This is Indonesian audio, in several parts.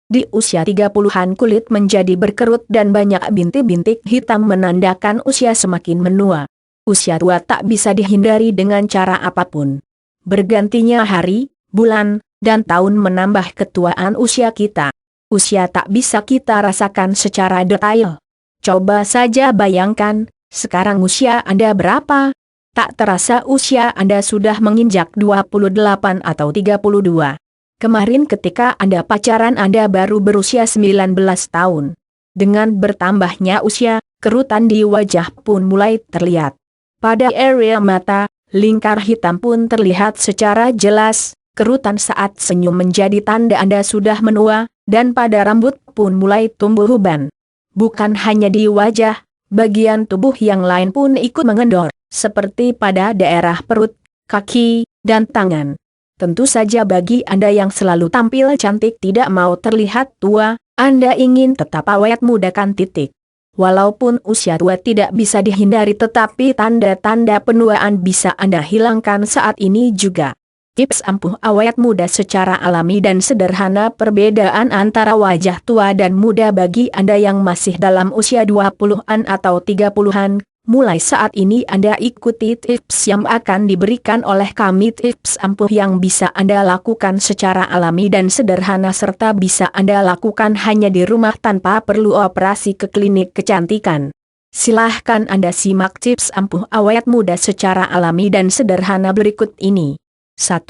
Di usia 30-an kulit menjadi berkerut dan banyak bintik-bintik hitam menandakan usia semakin menua. Usia tua tak bisa dihindari dengan cara apapun. Bergantinya hari, bulan, dan tahun menambah ketuaan usia kita. Usia tak bisa kita rasakan secara detail. Coba saja bayangkan, sekarang usia Anda berapa? Tak terasa usia Anda sudah menginjak 28 atau 32. Kemarin ketika Anda pacaran Anda baru berusia 19 tahun. Dengan bertambahnya usia, kerutan di wajah pun mulai terlihat. Pada area mata, lingkar hitam pun terlihat secara jelas, kerutan saat senyum menjadi tanda Anda sudah menua, dan pada rambut pun mulai tumbuh uban. Bukan hanya di wajah, bagian tubuh yang lain pun ikut mengendor, seperti pada daerah perut, kaki, dan tangan. Tentu saja bagi Anda yang selalu tampil cantik tidak mau terlihat tua, Anda ingin tetap awet muda kan titik. Walaupun usia tua tidak bisa dihindari tetapi tanda-tanda penuaan bisa Anda hilangkan saat ini juga. Tips ampuh awet muda secara alami dan sederhana. Perbedaan antara wajah tua dan muda bagi Anda yang masih dalam usia 20-an atau 30-an. Mulai saat ini Anda ikuti tips yang akan diberikan oleh kami. Tips ampuh yang bisa Anda lakukan secara alami dan sederhana serta bisa Anda lakukan hanya di rumah tanpa perlu operasi ke klinik kecantikan. Silahkan Anda simak tips ampuh awet muda secara alami dan sederhana berikut ini. 1.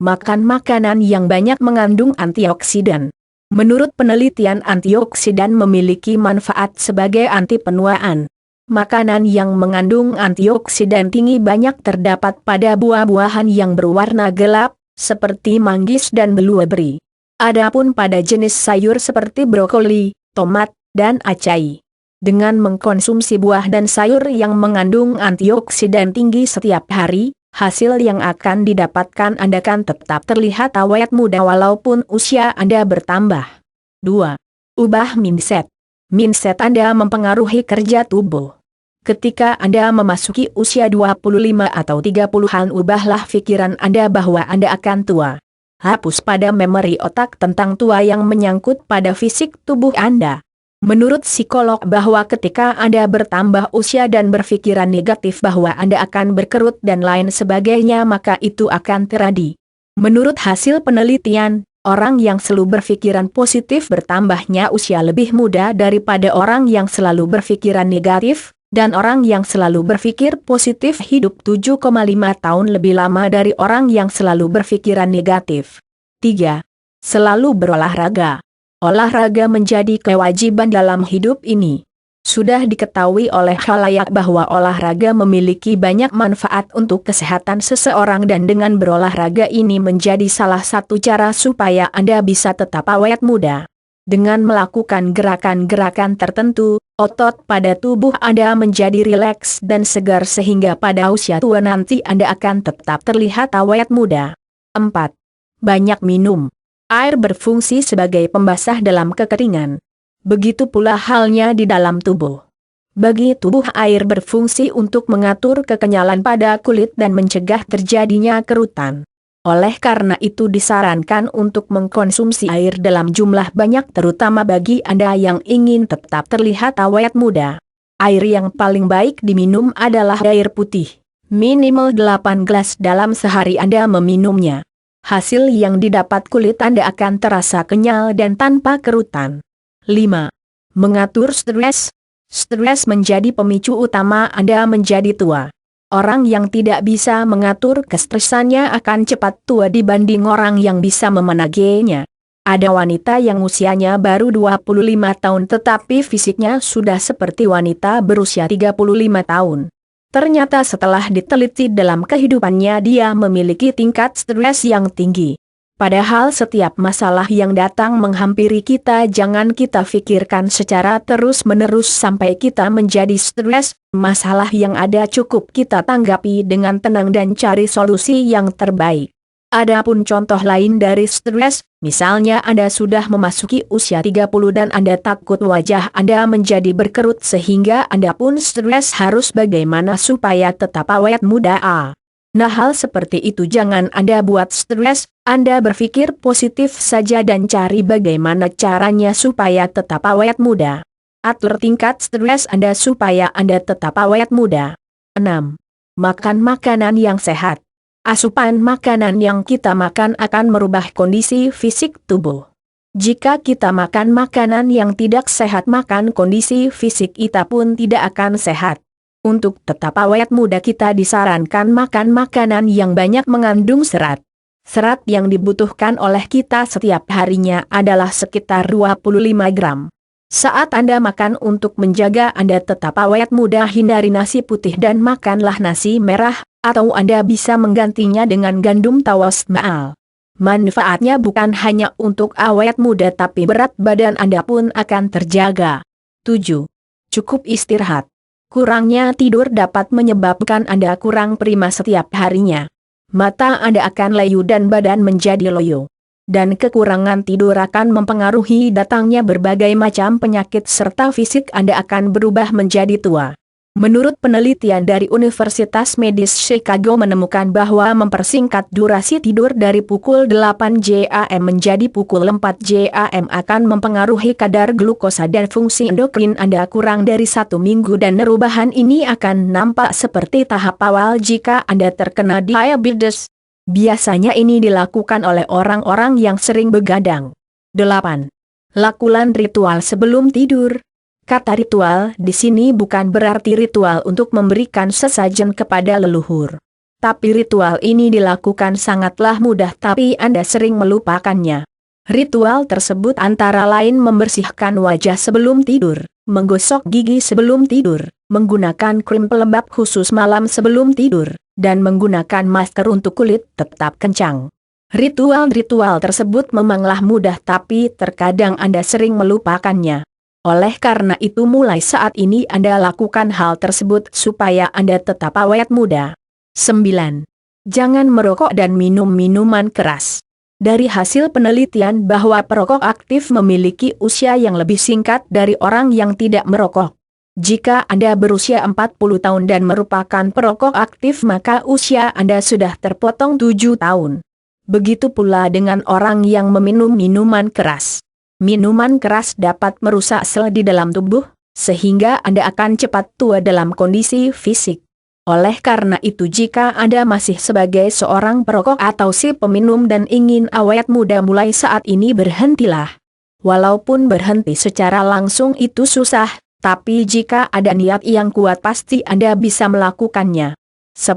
Makan makanan yang banyak mengandung antioksidan. Menurut penelitian, antioksidan memiliki manfaat sebagai anti penuaan. Makanan yang mengandung antioksidan tinggi banyak terdapat pada buah-buahan yang berwarna gelap, seperti manggis dan blueberry. Adapun pada jenis sayur seperti brokoli, tomat, dan acai. Dengan mengkonsumsi buah dan sayur yang mengandung antioksidan tinggi setiap hari, hasil yang akan didapatkan Anda kan tetap terlihat awet muda walaupun usia Anda bertambah. 2. Ubah mindset. Mindset Anda mempengaruhi kerja tubuh. Ketika Anda memasuki usia 25 atau 30-an, ubahlah pikiran Anda bahwa Anda akan tua. Hapus pada memori otak tentang tua yang menyangkut pada fisik tubuh Anda. Menurut psikolog bahwa ketika Anda bertambah usia dan berpikiran negatif bahwa Anda akan berkerut dan lain sebagainya maka itu akan terjadi. Menurut hasil penelitian, orang yang selalu berpikiran positif bertambahnya usia lebih muda daripada orang yang selalu berpikiran negatif. Dan orang yang selalu berpikir positif hidup 7,5 tahun lebih lama dari orang yang selalu berpikiran negatif. 3. Selalu berolahraga. Olahraga menjadi kewajiban dalam hidup ini. Sudah diketahui oleh khalayak bahwa olahraga memiliki banyak manfaat untuk kesehatan seseorang dan dengan berolahraga ini menjadi salah satu cara supaya Anda bisa tetap awet muda. Dengan melakukan gerakan-gerakan tertentu, otot pada tubuh Anda menjadi rileks dan segar sehingga pada usia tua nanti Anda akan tetap terlihat awet muda. 4. Banyak minum. Air berfungsi sebagai pembasah dalam kekeringan. Begitu pula halnya di dalam tubuh. Bagi tubuh air berfungsi untuk mengatur kekenyalan pada kulit dan mencegah terjadinya kerutan. Oleh karena itu disarankan untuk mengkonsumsi air dalam jumlah banyak terutama bagi Anda yang ingin tetap terlihat awet muda. Air yang paling baik diminum adalah air putih. Minimal 8 gelas dalam sehari Anda meminumnya. Hasil yang didapat kulit Anda akan terasa kenyal dan tanpa kerutan. 5. Mengatur stres. Stres menjadi pemicu utama Anda menjadi tua. Orang yang tidak bisa mengatur kestresannya akan cepat tua dibanding orang yang bisa memenaginya. Ada wanita yang usianya baru 25 tahun tetapi fisiknya sudah seperti wanita berusia 35 tahun. Ternyata setelah diteliti dalam kehidupannya dia memiliki tingkat stres yang tinggi. Padahal setiap masalah yang datang menghampiri kita jangan kita pikirkan secara terus-menerus sampai kita menjadi stres. Masalah yang ada cukup kita tanggapi dengan tenang dan cari solusi yang terbaik. Adapun contoh lain dari stres, misalnya Anda sudah memasuki usia 30 dan Anda takut wajah Anda menjadi berkerut sehingga Anda pun stres harus bagaimana supaya tetap awet muda. Nah, hal seperti itu jangan Anda buat stres, Anda berpikir positif saja dan cari bagaimana caranya supaya tetap awet muda. Atur tingkat stres Anda supaya Anda tetap awet muda. 6. Makan makanan yang sehat. Asupan makanan yang kita makan akan merubah kondisi fisik tubuh. Jika kita makan makanan yang tidak sehat, makan kondisi fisik kita pun tidak akan sehat. Untuk tetap awet muda kita disarankan makan makanan yang banyak mengandung serat. Serat yang dibutuhkan oleh kita setiap harinya adalah sekitar 25 gram. Saat Anda makan untuk menjaga Anda tetap awet muda, hindari nasi putih dan makanlah nasi merah, atau Anda bisa menggantinya dengan gandum tawas maal. Manfaatnya bukan hanya untuk awet muda tapi berat badan Anda pun akan terjaga. 7. Cukup istirahat. Kurangnya tidur dapat menyebabkan Anda kurang prima setiap harinya. Mata Anda akan layu dan badan menjadi loyo. Dan kekurangan tidur akan mempengaruhi datangnya berbagai macam penyakit serta fisik Anda akan berubah menjadi tua. Menurut penelitian dari Universitas Medis Chicago menemukan bahwa mempersingkat durasi tidur dari pukul 8 jam menjadi pukul 4 jam akan mempengaruhi kadar glukosa dan fungsi endokrin Anda kurang dari 1 minggu dan perubahan ini akan nampak seperti tahap awal jika Anda terkena diabetes. Biasanya ini dilakukan oleh orang-orang yang sering begadang. 8. Lakukan ritual sebelum tidur. Kata ritual di sini bukan berarti ritual untuk memberikan sesajen kepada leluhur. Tapi ritual ini dilakukan sangatlah mudah tapi Anda sering melupakannya. Ritual tersebut antara lain membersihkan wajah sebelum tidur, menggosok gigi sebelum tidur, menggunakan krim pelembab khusus malam sebelum tidur, dan menggunakan masker untuk kulit tetap kencang. Ritual-ritual tersebut memanglah mudah tapi terkadang Anda sering melupakannya. Oleh karena itu mulai saat ini Anda lakukan hal tersebut supaya Anda tetap awet muda. 9. Jangan merokok dan minum minuman keras. Dari hasil penelitian bahwa perokok aktif memiliki usia yang lebih singkat dari orang yang tidak merokok. Jika Anda berusia 40 tahun dan merupakan perokok aktif maka usia Anda sudah terpotong 7 tahun. Begitu pula dengan orang yang meminum minuman keras. Minuman keras dapat merusak sel di dalam tubuh, sehingga Anda akan cepat tua dalam kondisi fisik. Oleh karena itu jika Anda masih sebagai seorang perokok atau si peminum dan ingin awet muda mulai saat ini berhentilah. Walaupun berhenti secara langsung itu susah, tapi jika ada niat yang kuat pasti Anda bisa melakukannya. 10.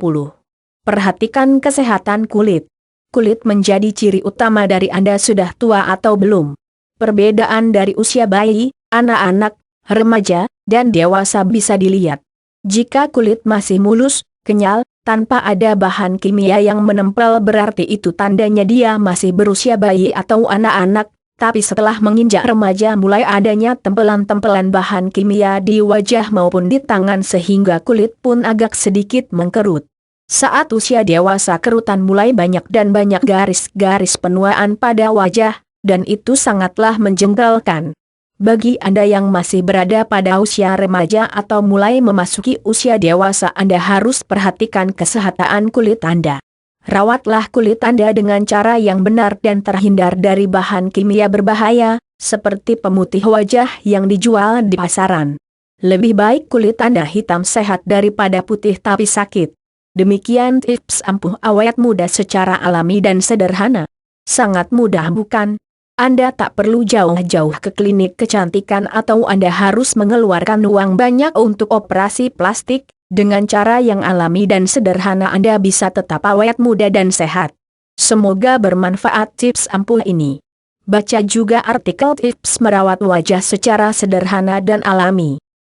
Perhatikan kesehatan kulit. Kulit menjadi ciri utama dari Anda sudah tua atau belum. Perbedaan dari usia bayi, anak-anak, remaja, dan dewasa bisa dilihat. Jika kulit masih mulus, kenyal, tanpa ada bahan kimia yang menempel berarti itu tandanya dia masih berusia bayi atau anak-anak, tapi setelah menginjak remaja mulai adanya tempelan-tempelan bahan kimia di wajah maupun di tangan sehingga kulit pun agak sedikit mengkerut. Saat usia dewasa kerutan mulai banyak dan banyak garis-garis penuaan pada wajah, dan itu sangatlah menjengkelkan. Bagi Anda yang masih berada pada usia remaja atau mulai memasuki usia dewasa Anda harus perhatikan kesehatan kulit Anda. Rawatlah kulit Anda dengan cara yang benar dan terhindar dari bahan kimia berbahaya, seperti pemutih wajah yang dijual di pasaran. Lebih baik kulit Anda hitam sehat daripada putih tapi sakit. Demikian tips ampuh awet muda secara alami dan sederhana. Sangat mudah bukan? Anda tak perlu jauh-jauh ke klinik kecantikan atau Anda harus mengeluarkan uang banyak untuk operasi plastik. Dengan cara yang alami dan sederhana Anda bisa tetap awet muda dan sehat. Semoga bermanfaat tips ampuh ini. Baca juga artikel tips merawat wajah secara sederhana dan alami.